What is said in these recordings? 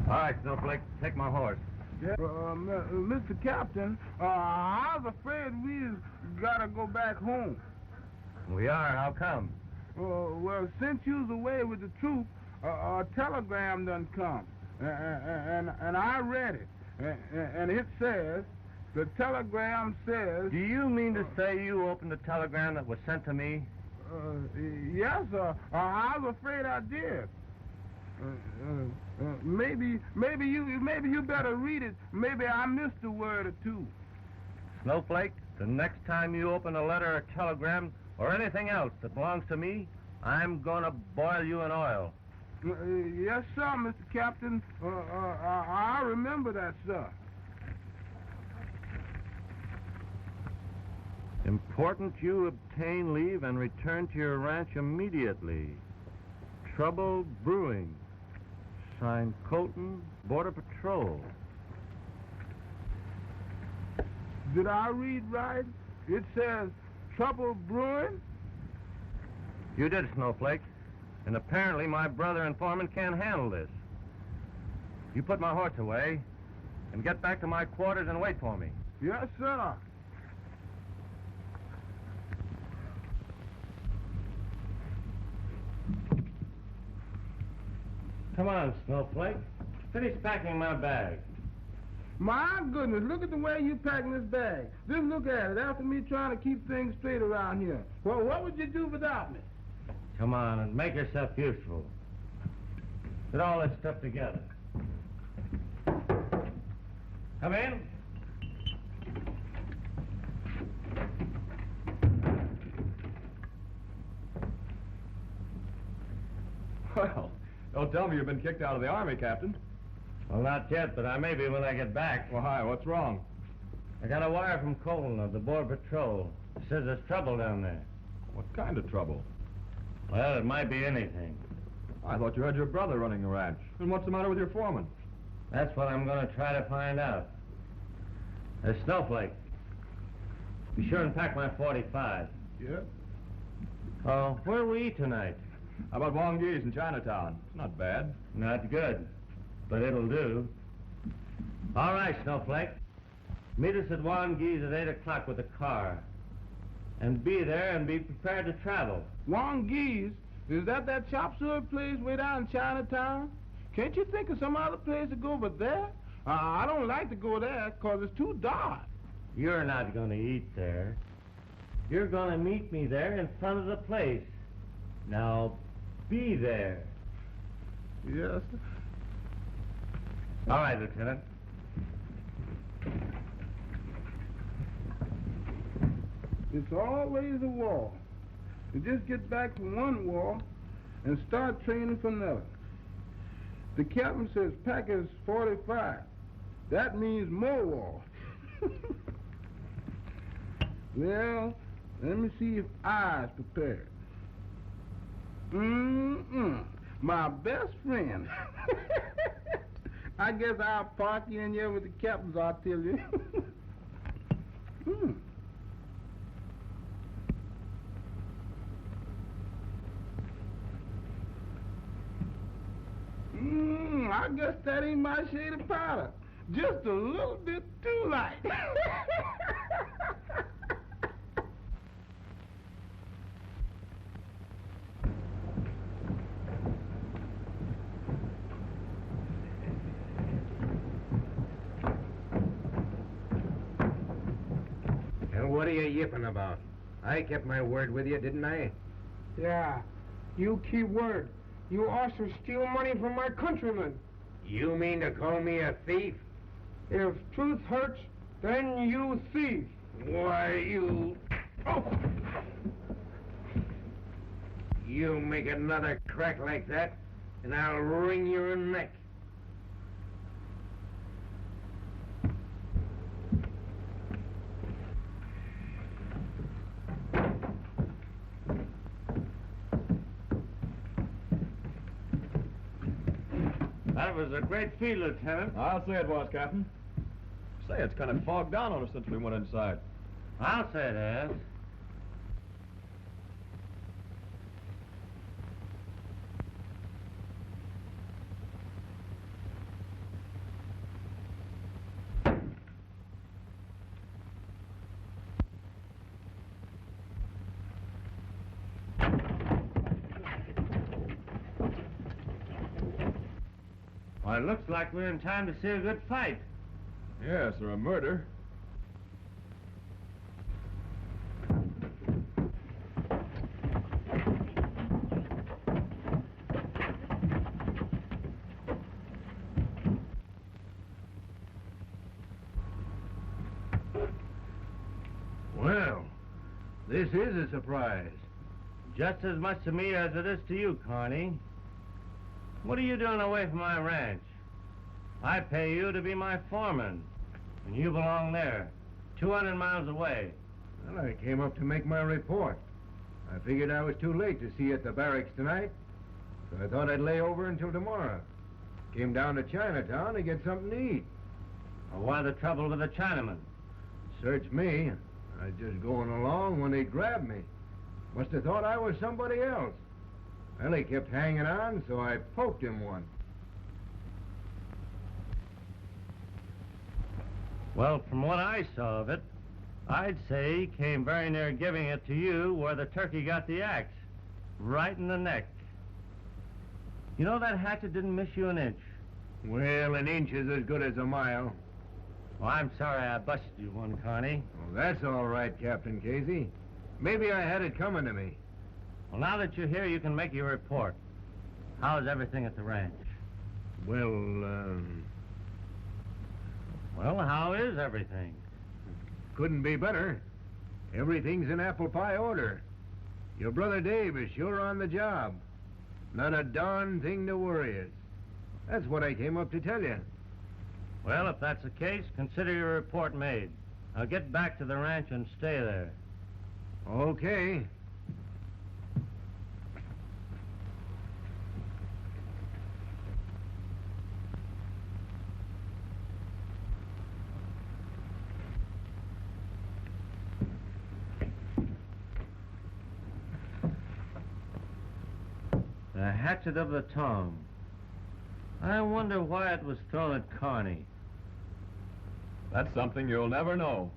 All right, Snowflake, take my horse. Yeah. Mr. Captain, I was afraid we gotta go back home. We are. How come? Well, since you was away with the troop, a telegram done come, and I read it, and it says, the telegram says... Do you mean to say you opened the telegram that was sent to me? Yes, sir. I was afraid I did. Maybe you better read it. Maybe I missed a word or two. Snowflake, the next time you open a letter or telegram or anything else that belongs to me, I'm gonna boil you in oil. Yes, sir, Mr. Captain. I remember that, sir. Important you obtain leave and return to your ranch immediately. Trouble brewing. Signed, Colton, Border Patrol. Did I read right? It says trouble brewing? You did, Snowflake. And apparently my brother and foreman can't handle this. You put my horse away and get back to my quarters and wait for me. Yes, sir. Come on, Snowflake. Finish packing my bag. My goodness, look at the way you packing this bag. Just look at it. After me trying to keep things straight around here. Well, what would you do without me? Come on and make yourself useful. Put all this stuff together. Come in. Well, don't tell me you've been kicked out of the Army, Captain. Well, not yet, but I may be when I get back. Well, hi, what's wrong? I got a wire from Colton of the Border Patrol. It says there's trouble down there. What kind of trouble? Well, it might be anything. I thought you had your brother running the ranch. And what's the matter with your foreman? That's what I'm going to try to find out. Snowflake, be sure and pack my 45. Yeah. Oh, where we eat tonight? How about Wong Gee's in Chinatown? It's not bad. Not good, but it'll do. All right, Snowflake. Meet us at Wong Gee's at 8 o'clock with the car. And be there and be prepared to travel. Wong Gee's? Is that chop suey place way down in Chinatown? Can't you think of some other place to go but there? I don't like to go there because it's too dark. You're not going to eat there. You're going to meet me there in front of the place. Now, be there. Yes, sir. All right, Lieutenant. It's always a war. You just get back from one war and start training for another. The captain says pack is 45. That means more war. Well, let me see if I's prepared. My best friend. I guess I'll park you in here with the captain's artillery. I guess that ain't my shade of powder. Just a little bit too light. And what are you yipping about? I kept my word with you, didn't I? Yeah, you keep word. You also steal money from my countrymen. You mean to call me a thief? If truth hurts, then you thief. Why, you... Oh! You make another crack like that, and I'll wring your neck. That was a great feat, Lieutenant. I'll say it was, Captain. Say, it's kind of fogged down on us since we went inside. I'll say it has. Well, it looks like we're in time to see a good fight. Yes, or a murder. Well, this is a surprise. Just as much to me as it is to you, Carney. What are you doing away from my ranch? I pay you to be my foreman, and you belong there, 200 miles away. Well, I came up to make my report. I figured I was too late to see you at the barracks tonight, so I thought I'd lay over until tomorrow. Came down to Chinatown to get something to eat. Well, why the trouble with the Chinaman? Search me. I was just going along when they grabbed me. Must have thought I was somebody else. Well, he kept hanging on, so I poked him one. Well, from what I saw of it, I'd say he came very near giving it to you where the turkey got the axe, right in the neck. You know, that hatchet didn't miss you an inch. Well, an inch is as good as a mile. Well, I'm sorry I busted you one, Carney. Well, that's all right, Captain Casey. Maybe I had it coming to me. Well, now that you're here, you can make your report. How's everything at the ranch? Well, Well, how is everything? couldn't be better. Everything's in apple pie order. Your brother Dave is sure on the job. Not a darn thing to worry us. That's what I came up to tell you. Well, if that's the case, consider your report made. I'll get back to the ranch and stay there. Okay. The hatchet of the tongue. I wonder why it was thrown at Carney. That's something you'll never know.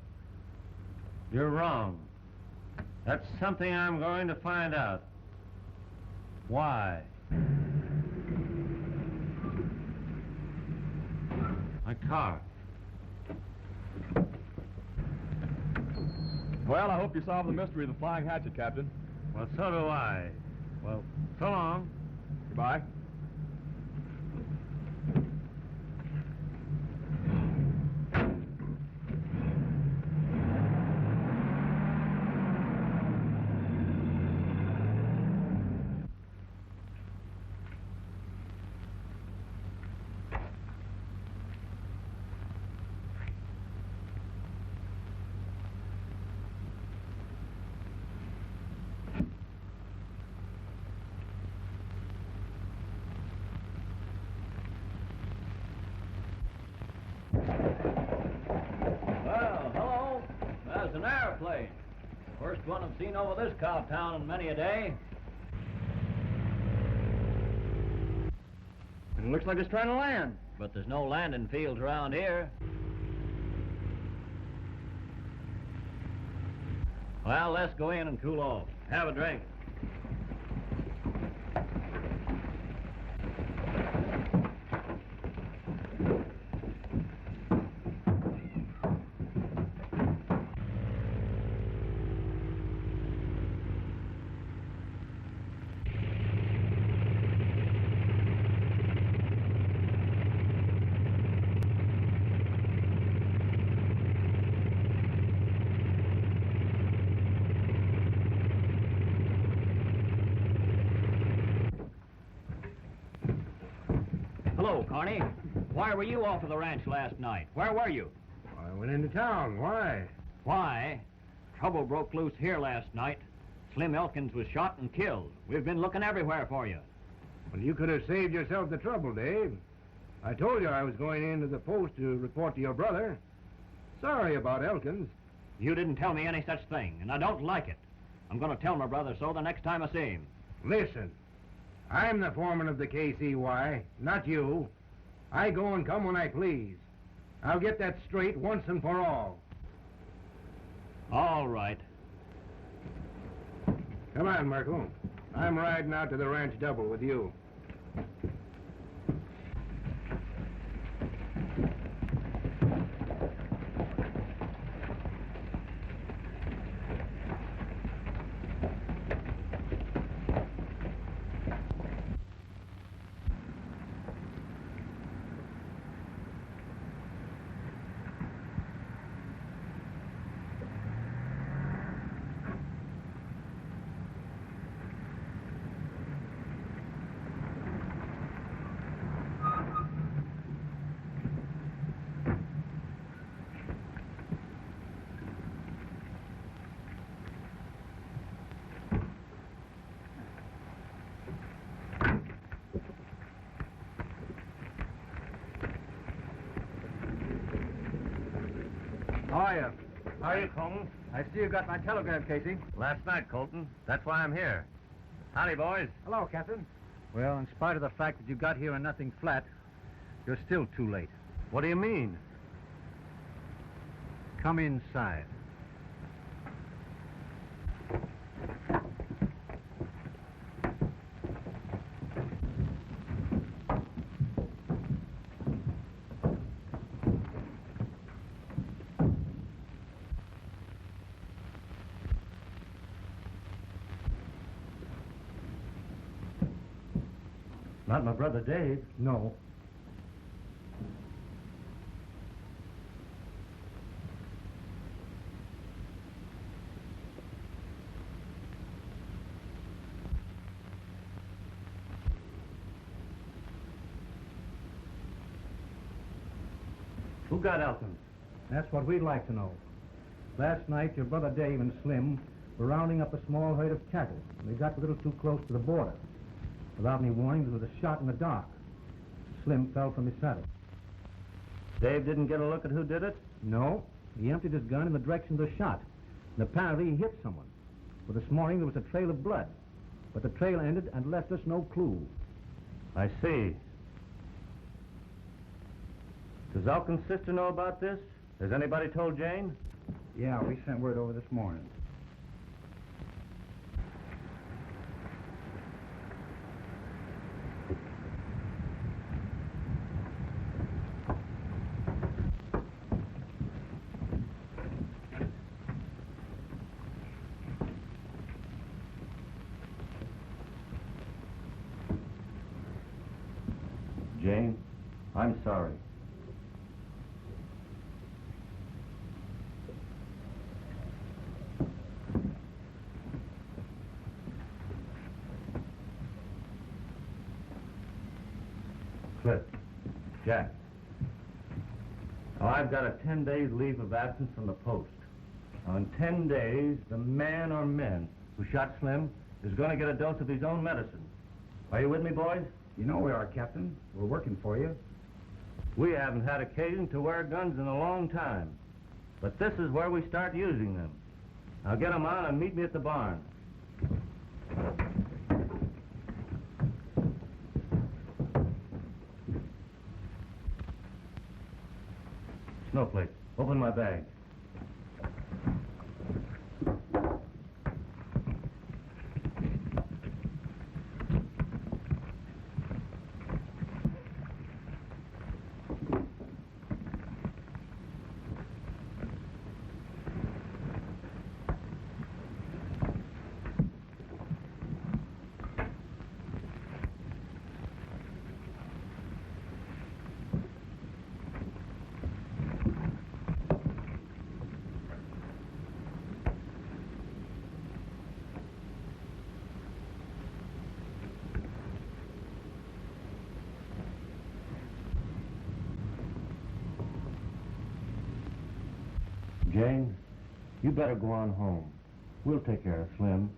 You're wrong. That's something I'm going to find out. Why? My car. Well, I hope you solved the mystery of the flying hatchet, Captain. Well, so do I. Well, so long. Goodbye. Well, hello. There's an airplane. First one I've seen over this cow town in many a day. It looks like it's trying to land. But there's no landing fields around here. Well, let's go in and cool off. Have a drink. Hello, Carney. Why were you off of the ranch last night? Where were you? I went into town. Why? Why? Trouble broke loose here last night. Slim Elkins was shot and killed. We've been looking everywhere for you. Well, you could have saved yourself the trouble, Dave. I told you I was going into the post to report to your brother. Sorry about Elkins. You didn't tell me any such thing, and I don't like it. I'm going to tell my brother so the next time I see him. Listen, I'm the foreman of the KCY, not you. I go and come when I please. I'll get that straight once and for all. All right. Come on, Merkel. I'm riding out to the ranch double with you. How are you? How are you, Colton? I see you got my telegram, Casey. Last night, Colton. That's why I'm here. Howdy, boys. Hello, Captain. Well, in spite of the fact that you got here in nothing flat, you're still too late. What do you mean? Come inside. Not my brother Dave. No. Who got Elkins? That's what we'd like to know. Last night, your brother Dave and Slim were rounding up a small herd of cattle. They got a little too close to the border. Without any warning, there was a shot in the dark. Slim fell from his saddle. Dave didn't get a look at who did it? No, he emptied his gun in the direction of the shot. And apparently he hit someone. For this morning, there was a trail of blood. But the trail ended and left us no clue. I see. Does Elkins' sister know about this? Has anybody told Jane? Yeah, we sent word over this morning. Jane, I'm sorry. Cliff, Jack. Now, I've got a 10 days leave of absence from the post. Now, in 10 days, the man or men who shot Slim is going to get a dose of his own medicine. Are you with me, boys? You know we are, Captain. We're working for you. We haven't had occasion to wear guns in a long time. But this is where we start using them. Now get them on and meet me at the barn. Snowflake, open my bag. Jane, you better go on home. We'll take care of Slim.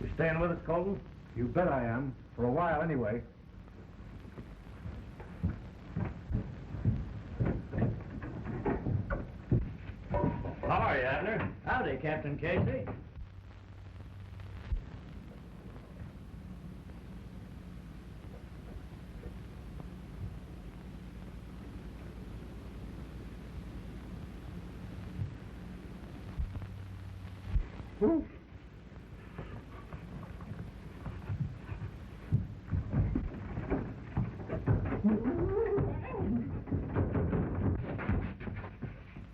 You staying with us, Colton? You bet I am. For a while, anyway. How are you, Abner? Howdy, Captain Casey. Ooh.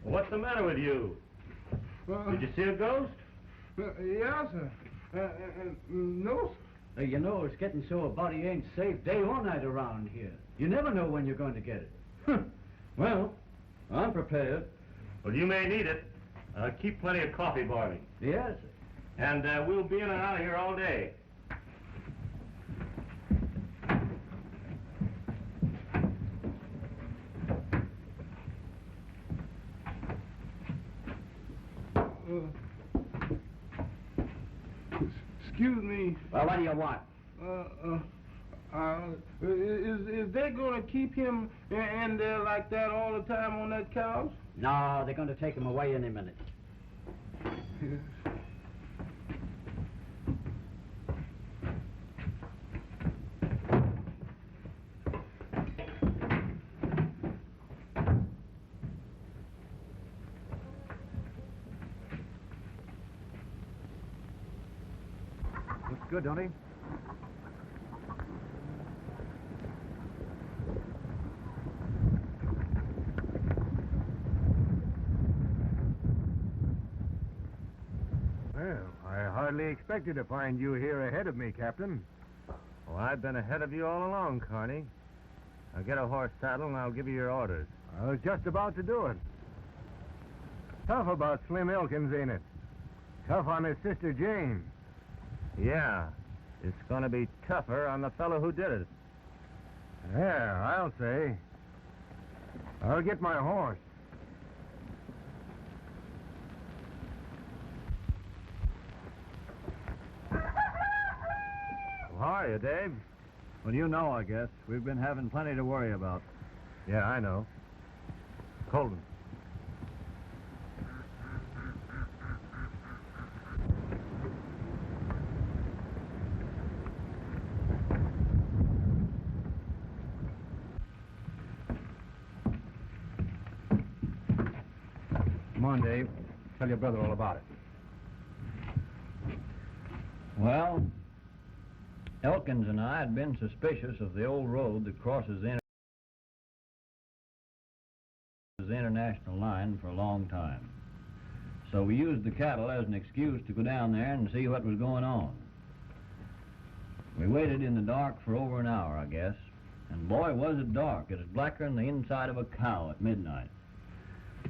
What's the matter with you? Did you see a ghost? Yes, sir. No, sir. You know, it's getting so a body ain't safe day or night around here. You never know when you're going to get it. Well, I'm prepared. Well, you may need it. Keep plenty of coffee boiling. Yes, sir. And we'll be in and out of here all day. Excuse me. Well, what do you want? Is they gonna keep him in there like that all the time on that couch? No, they're going to take him away any minute. Looks good, don't he? Well, I hardly expected to find you here ahead of me, Captain. Well, I've been ahead of you all along, Carney. Now get a horse saddle and I'll give you your orders. I was just about to do it. Tough about Slim Elkins, ain't it? Tough on his sister Jane. Yeah, it's going to be tougher on the fellow who did it. Yeah, I'll say. I'll get my horse. How are you, Dave? Well, you know, I guess. We've been having plenty to worry about. Yeah, I know. Colton. Come on, Dave. Tell your brother all about it. Well, Elkins and I had been suspicious of the old road that crosses the international line for a long time. So we used the cattle as an excuse to go down there and see what was going on. We waited in the dark for over an hour, I guess. And boy, was it dark. It was blacker than the inside of a cow at midnight.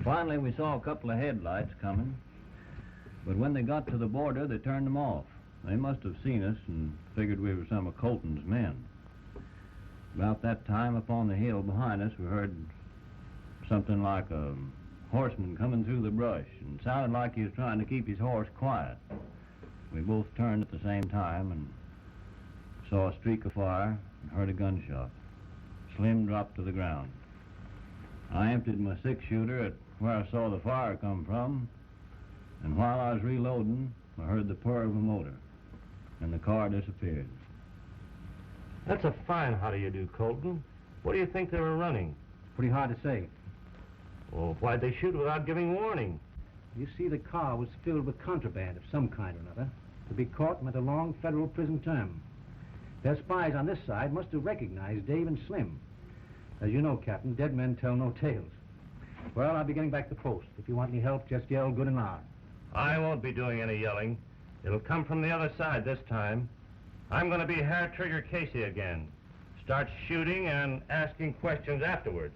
Finally, we saw a couple of headlights coming. But when they got to the border, they turned them off. They must have seen us and figured we were some of Colton's men. About that time, up on the hill behind us, we heard something like a horseman coming through the brush, and it sounded like he was trying to keep his horse quiet. We both turned at the same time and saw a streak of fire and heard a gunshot. Slim dropped to the ground. I emptied my six-shooter at where I saw the fire come from, and while I was reloading, I heard the purr of a motor, and the car disappeared. That's a fine how do you do, Colton. What do you think they were running? Pretty hard to say. Well, why'd they shoot without giving warning? You see, the car was filled with contraband of some kind or another. To be caught meant a long federal prison term. Their spies on this side must have recognized Dave and Slim. As you know, Captain, dead men tell no tales. Well, I'll be getting back to post. If you want any help, just yell good and loud. I won't be doing any yelling. It'll come from the other side this time. I'm going to be Hair Trigger Casey again. Start shooting and asking questions afterwards.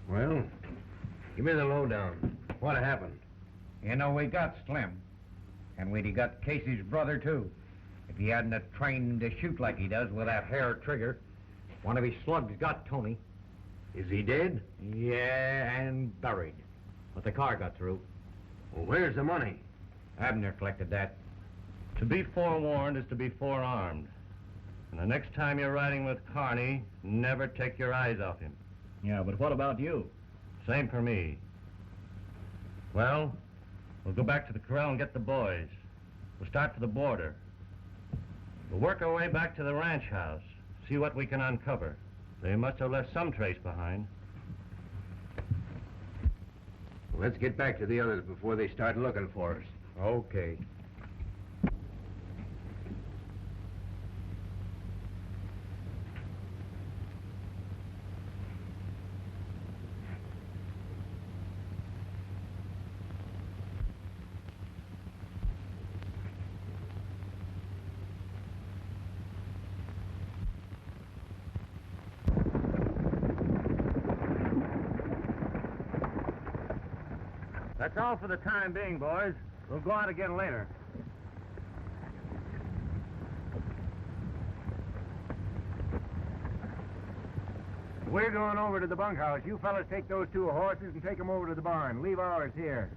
Well, give me the lowdown. What happened? You know, we got Slim. And we'd got Casey's brother, too. If he hadn't have trained him to shoot like he does with that hair trigger, one of his slugs got Tony. Is he dead? Yeah, and buried. But the car got through. Well, where's the money? Abner collected that. To be forewarned is to be forearmed. And the next time you're riding with Carney, never take your eyes off him. Yeah, but what about you? Same for me. Well, we'll go back to the corral and get the boys. We'll start for the border. We'll work our way back to the ranch house, see what we can uncover. They must have left some trace behind. Well, let's get back to the others before they start looking for us. Okay. That's all for the time being, boys. We'll go out again later. We're going over to the bunkhouse. You fellas take those 2 horses and take them over to the barn. Leave ours here.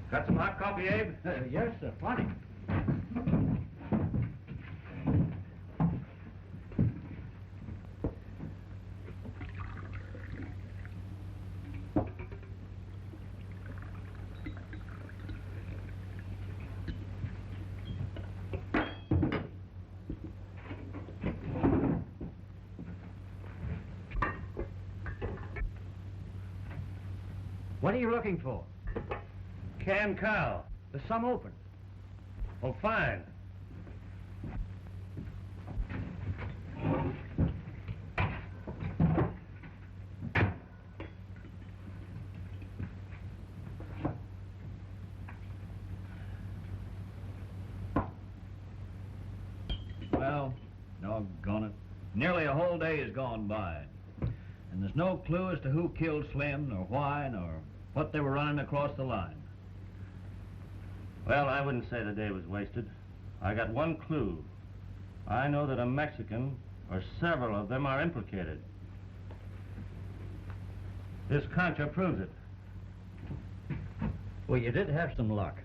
Got some hot coffee, Abe? Yes, sir. Plenty. What are you looking for? Canned cow. There's some open. Oh, fine. Well, doggone it. Nearly a whole day has gone by. And there's no clue as to who killed Slim, nor why, nor what they were running across the line. Well, I wouldn't say the day was wasted. I got one clue. I know that a Mexican, or several of them, are implicated. This Concha proves it. Well, you did have some luck.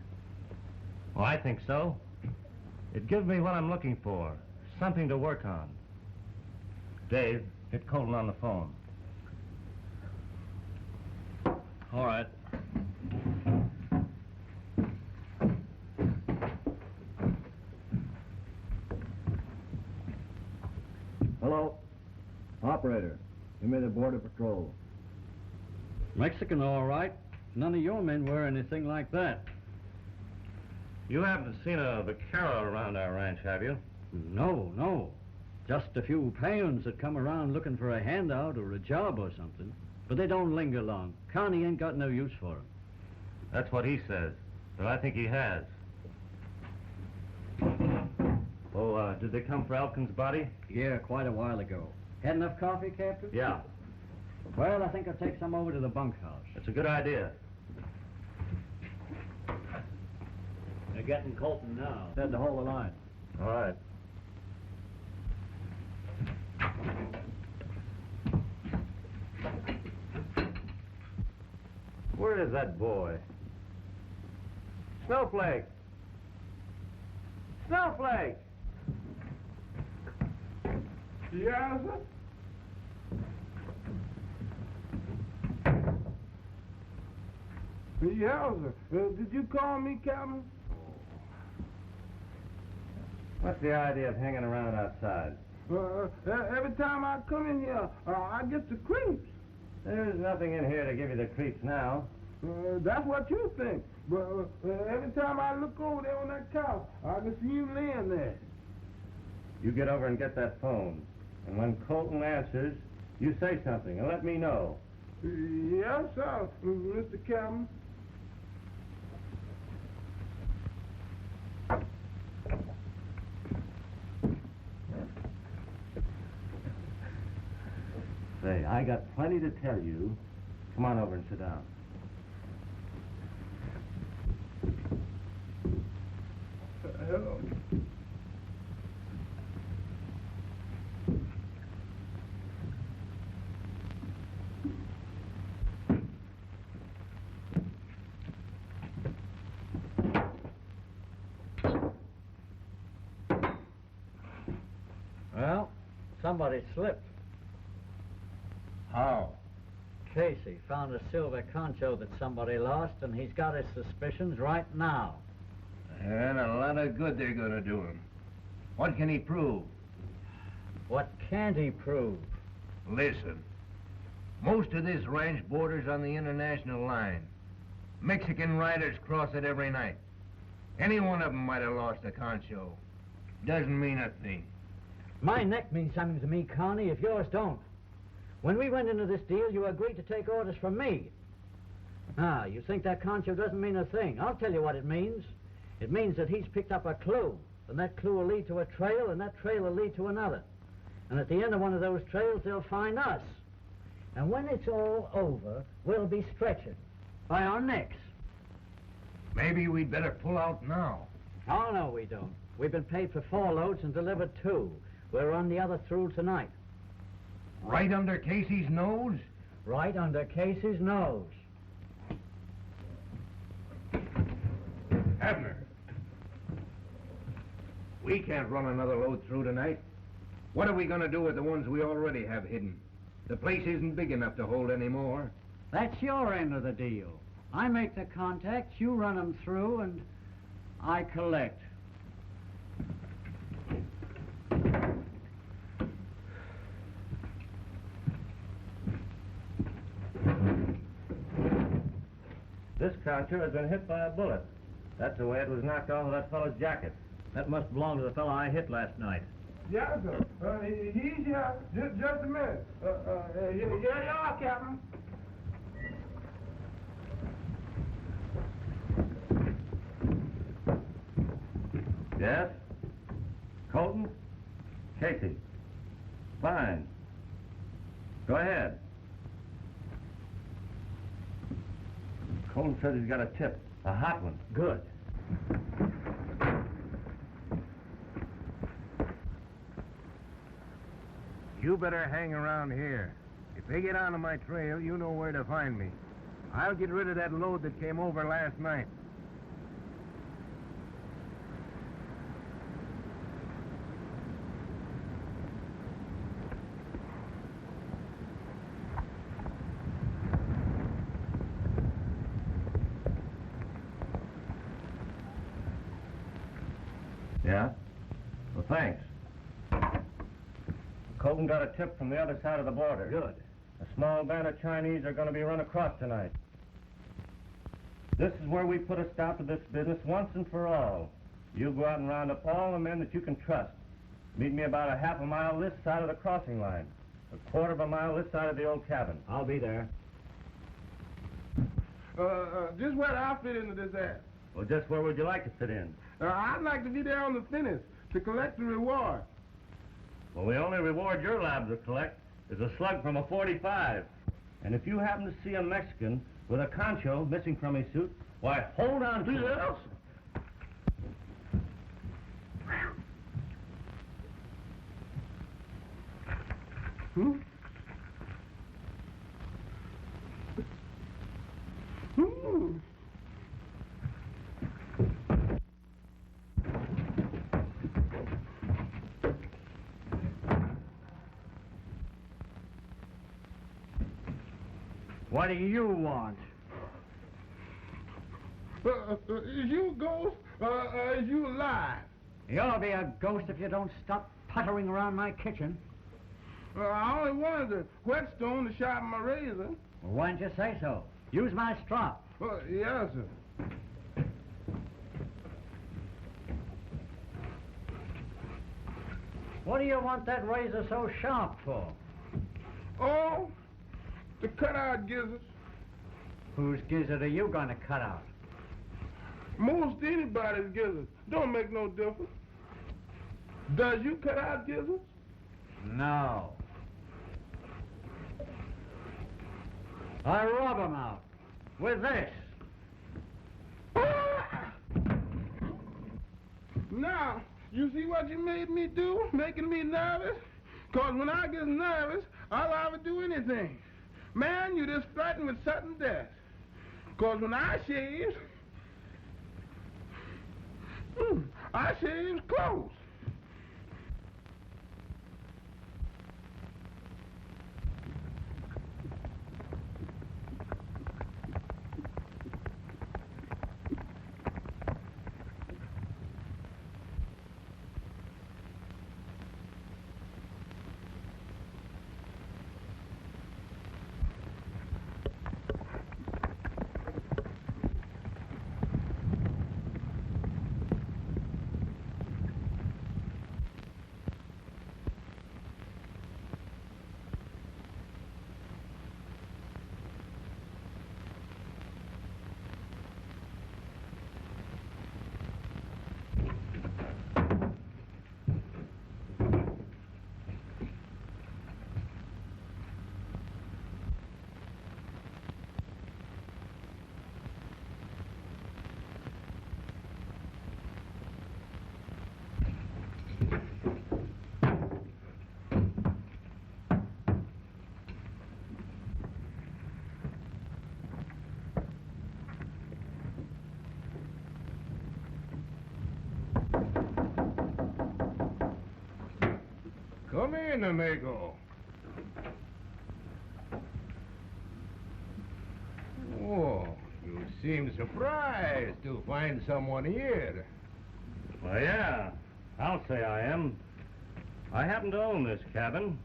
Oh, I think so. It gives me what I'm looking for. Something to work on. Dave, get Colton on the phone. All right. Hello? Operator, give me the Border Patrol. Mexican, all right. None of your men wear anything like that. You haven't seen a vaquero around our ranch, have you? No. Just a few peons that come around looking for a handout or a job or something. But they don't linger long. Connie ain't got no use for them. That's what he says. But I think he has. Oh, did they come for Elkin's body? Yeah, quite a while ago. Had enough coffee, Captain? Yeah. Well, I think I'll take some over to the bunkhouse. That's a good idea. They're getting Colton now. Said to hold the line. All right. Where is that boy? Snowflake! Snowflake! Yes, sir? Yes, sir. Did you call me, Captain? What's the idea of hanging around outside? Every time I come in here, I get the creeps. There's nothing in here to give you the creeps now. That's what you think. But every time I look over there on that couch, I can see you laying there. You get over and get that phone. And when Colton answers, you say something and let me know. Yes, sir, Mr. Captain. Say, I got plenty to tell you. Come on over and sit down. Hello. Well, somebody slipped. How? Casey found a silver concho that somebody lost, and he's got his suspicions right now. And a lot of good they're going to do him. What can he prove? What can't he prove? Listen. Most of this ranch borders on the international line. Mexican riders cross it every night. Any one of them might have lost a concho. Doesn't mean a thing. My neck means something to me, Connie, if yours don't. When we went into this deal, you agreed to take orders from me. Now, you think that concho doesn't mean a thing. I'll tell you what it means. It means that he's picked up a clue, and that clue will lead to a trail, and that trail will lead to another. And at the end of one of those trails, they'll find us. And when it's all over, we'll be stretching by our necks. Maybe we'd better pull out now. Oh, no, we don't. We've been paid for 4 loads and delivered 2. We're on the other through tonight. Right under Casey's nose? Right under Casey's nose. Abner. We can't run another load through tonight. What are we going to do with the ones we already have hidden? The place isn't big enough to hold any more. That's your end of the deal. I make the contacts, you run them through, and I collect. This concho has been hit by a bullet. That's the way it was knocked off of that fellow's jacket. That must belong to the fellow I hit last night. Yeah, sir. He's here. Just a minute. Here you are, Captain. Yes? Colton? Casey? Fine. Go ahead. Colton says he's got a tip. A hot one. Good. You better hang around here. If they get onto my trail, you know where to find me. I'll get rid of that load that came over last night. Yeah? Well, thanks. Colton got a tip from the other side of the border. Good. A small band of Chinese are going to be run across tonight. This is where we put a stop to this business once and for all. You go out and round up all the men that you can trust. Meet me about a half a mile this side of the crossing line. A quarter of a mile this side of the old cabin. I'll be there. Just where do I fit into this ad? Well, just where would you like to fit in? I'd like to be there on the finish to collect the reward. Well, the only reward your labs will collect is a slug from a .45. And if you happen to see a Mexican with a concho missing from his suit, why, hold on to it. Yes. Hmm? Hmm. What do you want? Is you a ghost? Is you alive? You'll be a ghost if you don't stop puttering around my kitchen. I only wanted the whetstone to sharpen my razor. Well, why didn't you say so? Use my strop. Yes, sir. What do you want that razor so sharp for? Oh, to cut out gizzards. Whose gizzard are you going to cut out? Most anybody's gizzards. Don't make no difference. Does you cut out gizzards? No. I rub 'em out with this. Now, you see what you made me do? Making me nervous? Because when I get nervous, I'll ever do anything. Man, you just threatened with sudden death. Because when I shave close. Come in, amigo. Oh, you seem surprised to find someone here. Well, yeah, I'll say I am. I happen to own this cabin.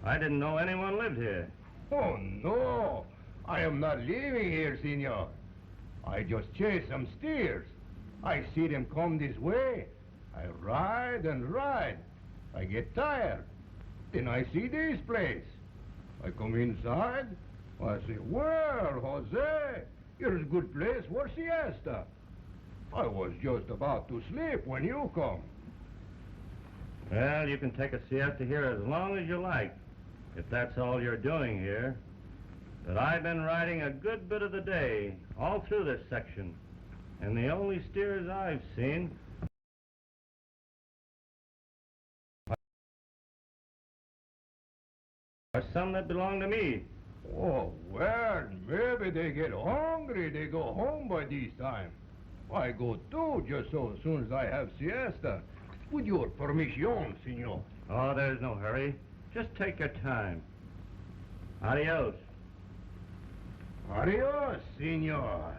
I didn't know anyone lived here. Oh, no. I am not living here, senor. I just chase some steers. I see them come this way. I ride and ride. I get tired. Then I see this place. I come inside. I say, well, Jose, here's a good place for siesta. I was just about to sleep when you come. Well, you can take a siesta here as long as you like, if that's all you're doing here. But I've been riding a good bit of the day, all through this section, and the only steers I've seen are some that belong to me. Oh, well, maybe they get hungry. They go home by this time. I go too, just so as soon as I have siesta. With your permission, senor. Oh, there's no hurry. Just take your time. Adios. Adios, senor.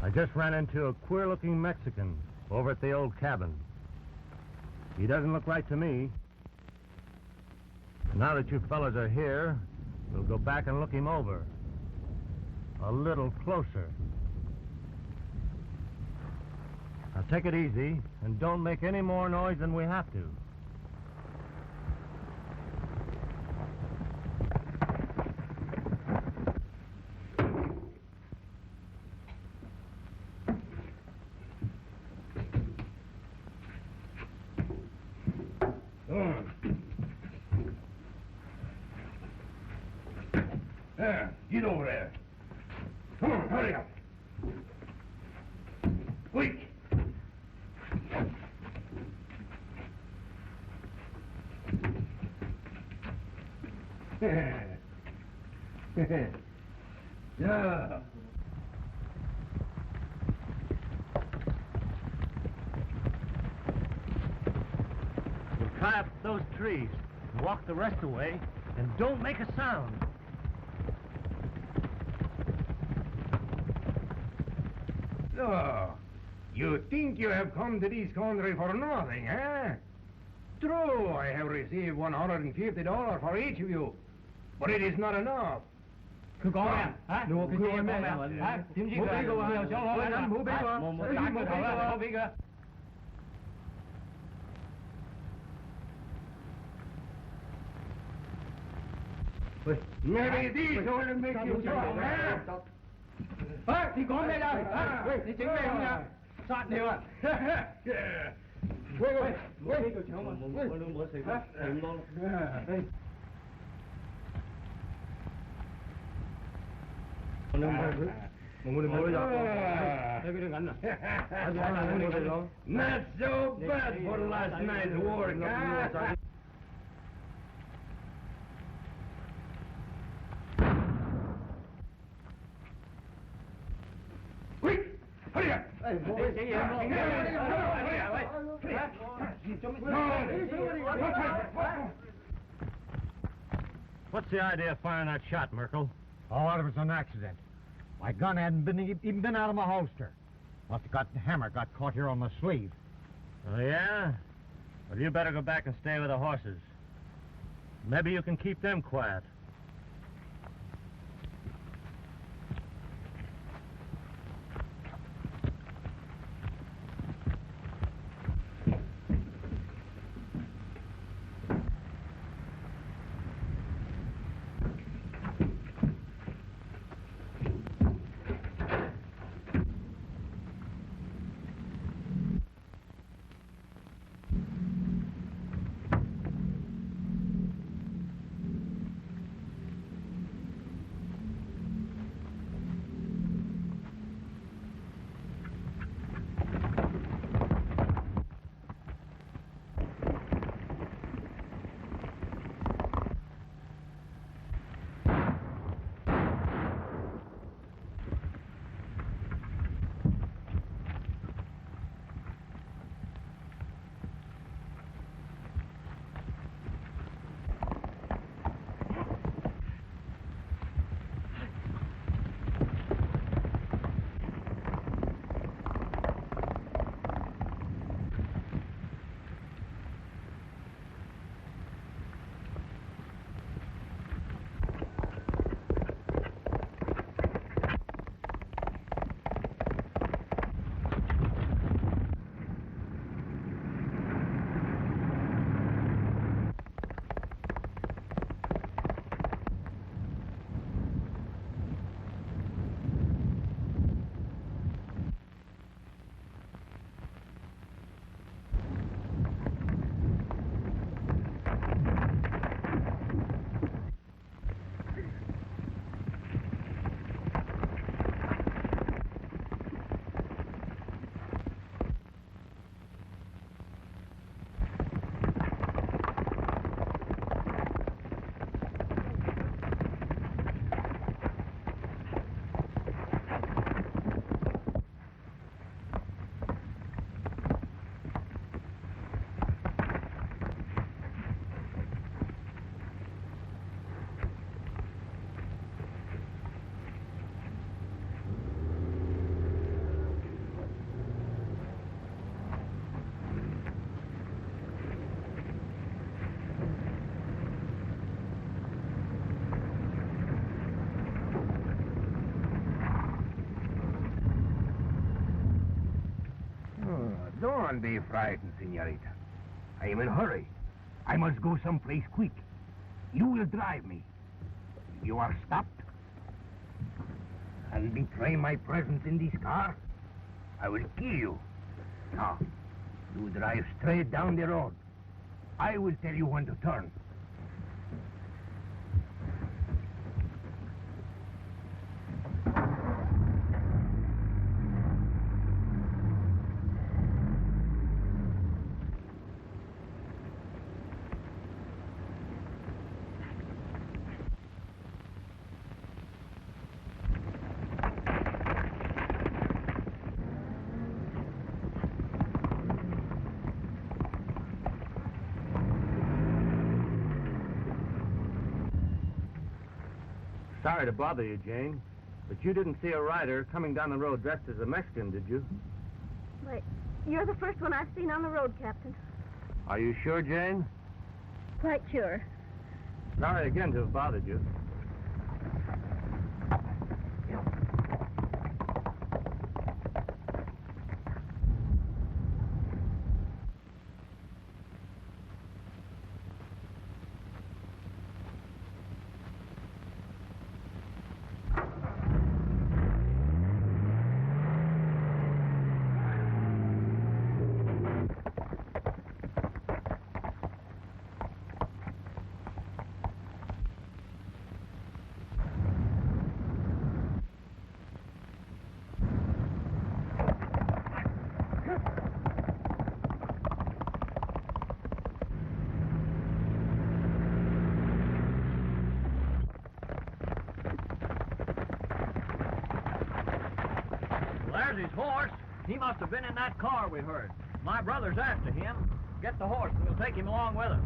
I just ran into a queer-looking Mexican over at the old cabin. He doesn't look right to me. Now that you fellas are here, we'll go back and look him over. A little closer. Now take it easy, and don't make any more noise than we have to. Get over there. Come on, hurry up. Quick. Yeah. We'll climb up those trees and walk the rest of the way, and don't make a sound. So, you think you have come to this country for nothing, eh? True, I have received $150 for each of you, but it is not enough. Cứ có em, hả? Đồ cứ em đây, hả? Tìm gì cơ? Một big cơ. Maybe these will make you strong, eh? Thì có đây đâu, thì chính đây không nha. Soạn đều à? Not so bad for last night's work, huh? Quick! Hurry up! What's the idea of firing that shot, Merkel? Oh, it was an accident. My gun hadn't even been out of my holster. Must have got the hammer got caught here on my sleeve. Oh, yeah? Well, you better go back and stay with the horses. Maybe you can keep them quiet. Don't be frightened, senorita. I am in a hurry. I must go someplace quick. You will drive me. If you are stopped and betray my presence in this car, I will kill you. Now, you drive straight down the road. I will tell you when to turn. Sorry to bother you, Jane, but you didn't see a rider coming down the road dressed as a Mexican, did you? Wait, you're the first one I've seen on the road, Captain. Are you sure, Jane? Quite sure. Sorry again to have bothered you. There's his horse. He must have been in that car we heard. My brother's after him. Get the horse and we'll take him along with us.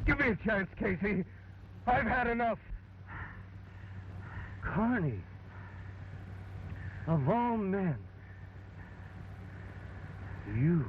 Give me a chance, Casey. I've had enough. Carney. Of all men. You.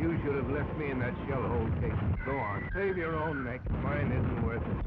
You should have left me in that shell hole, Casey. Go on, save your own neck. Mine isn't worth it.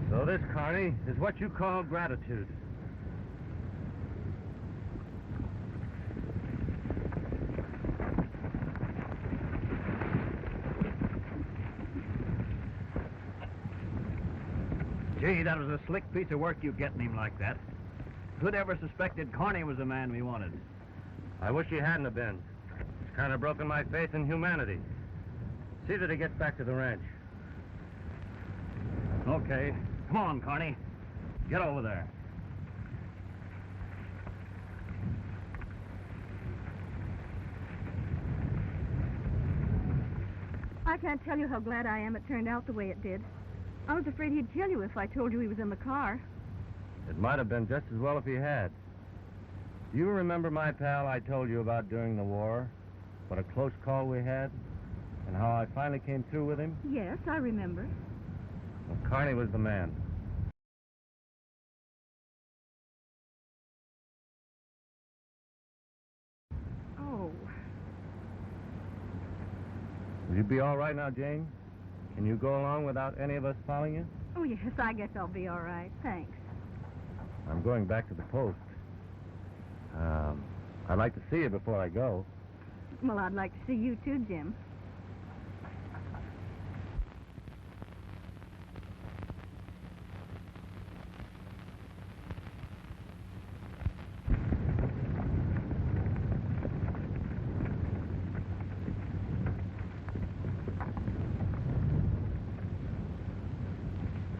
So this, Carney, is what you call gratitude. Gee, that was a slick piece of work you getting him like that. Who'd ever suspected Carney was the man we wanted? I wish he hadn't have been. It's kind of broken my faith in humanity. See that he gets back to the ranch. Okay. Come on, Carney. Get over there. I can't tell you how glad I am it turned out the way it did. I was afraid he'd kill you if I told you he was in the car. It might have been just as well if he had. Do you remember my pal I told you about during the war? What a close call we had? And how I finally came through with him? Yes, I remember. Well, Carney was the man. Oh. Will you be all right now, Jane? Can you go along without any of us following you? Oh, yes, I guess I'll be all right. Thanks. I'm going back to the post. I'd like to see you before I go. Well, I'd like to see you too, Jim.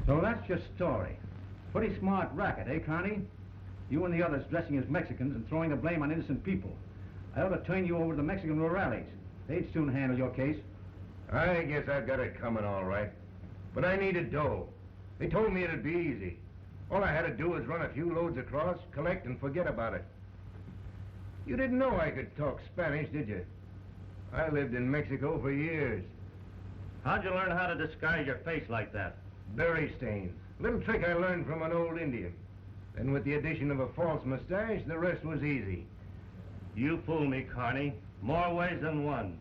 So that's your story. Pretty smart racket, eh, Connie? You and the others dressing as Mexicans and throwing the blame on innocent people. I ought to turn you over to the Mexican rurales. They'd soon handle your case. I guess I've got it coming all right. But I needed dough. They told me it'd be easy. All I had to do was run a few loads across, collect, and forget about it. You didn't know I could talk Spanish, did you? I lived in Mexico for years. How'd you learn how to disguise your face like that? Berry stains. Little trick I learned from an old Indian. Then with the addition of a false mustache, the rest was easy. You fooled me, Carney. More ways than one.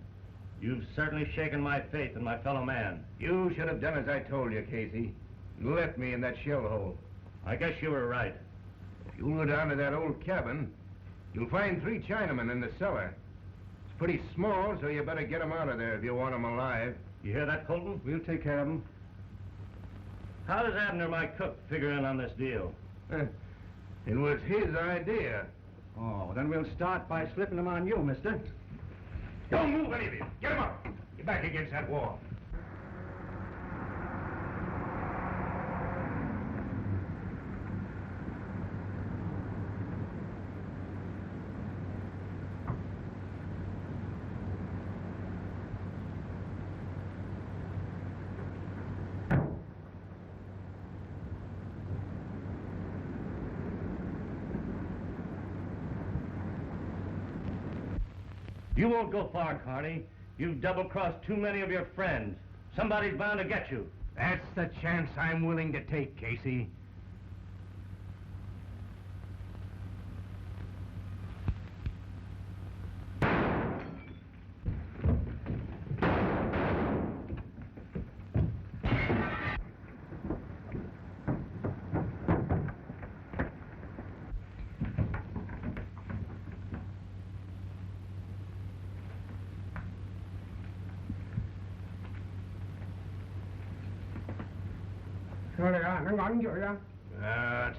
You've certainly shaken my faith in my fellow man. You should have done as I told you, Casey. And left me in that shell hole. I guess you were right. If you go down to that old cabin, you'll find 3 Chinamen in the cellar. It's pretty small, so you better get 'em out of there if you want 'em alive. You hear that, Colton? We'll take care of them. How does Abner, my cook, figure in on this deal? It was his idea. Oh, then we'll start by slipping them on you, mister. Don't move, any of you. Get 'em up. Get back against that wall. You won't go far, Carney. You've double-crossed too many of your friends. Somebody's bound to get you. That's the chance I'm willing to take, Casey.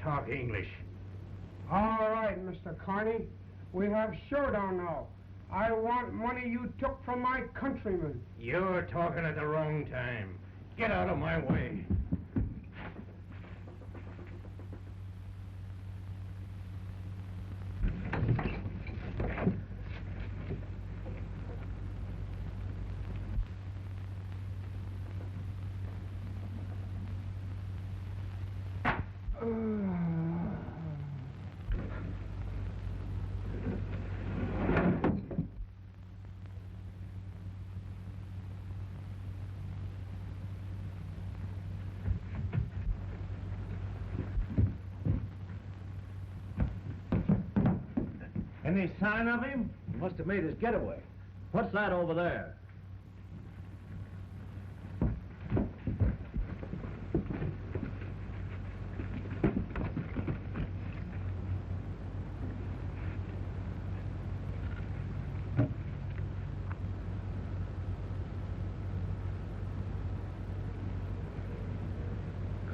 Talk English. All right, Mr. Carney. We have showdown now. I want money you took from my countrymen. You're talking at the wrong time. Get out of my way. Any sign of him? He must have made his getaway. What's that over there?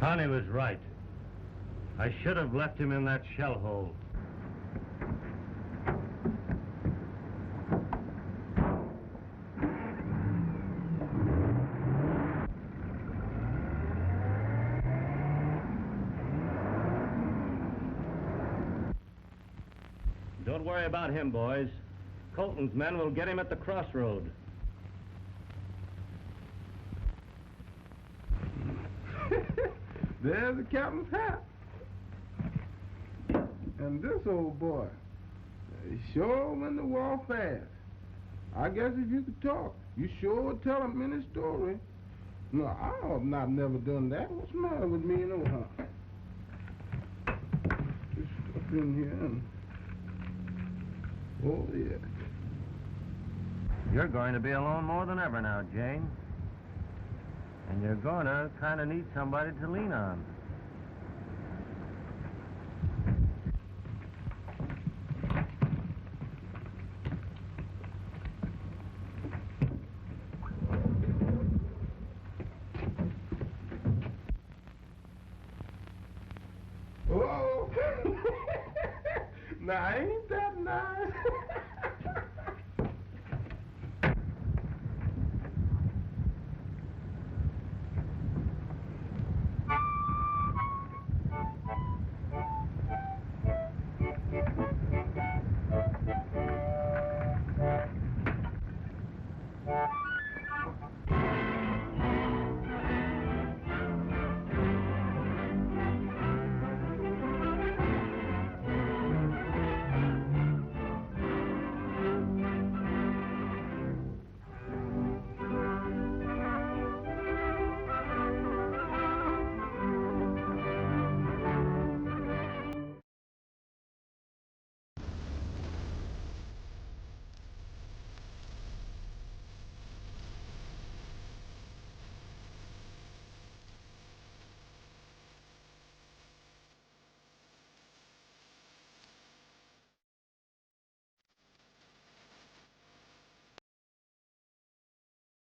Connie was right. I should have left him in that shell hole. Don't worry about him, boys. Colton's men will get him at the crossroad. There's the captain's hat. And this old boy, he sure went to war fast. I guess if you could talk, you sure would tell him any story. No, I've never done that. What's the matter with me, no, huh? Just stuff in here and... Oh, yeah. You're going to be alone more than ever now, Jane. And you're going to kind of need somebody to lean on. Oh, now ain't that nice?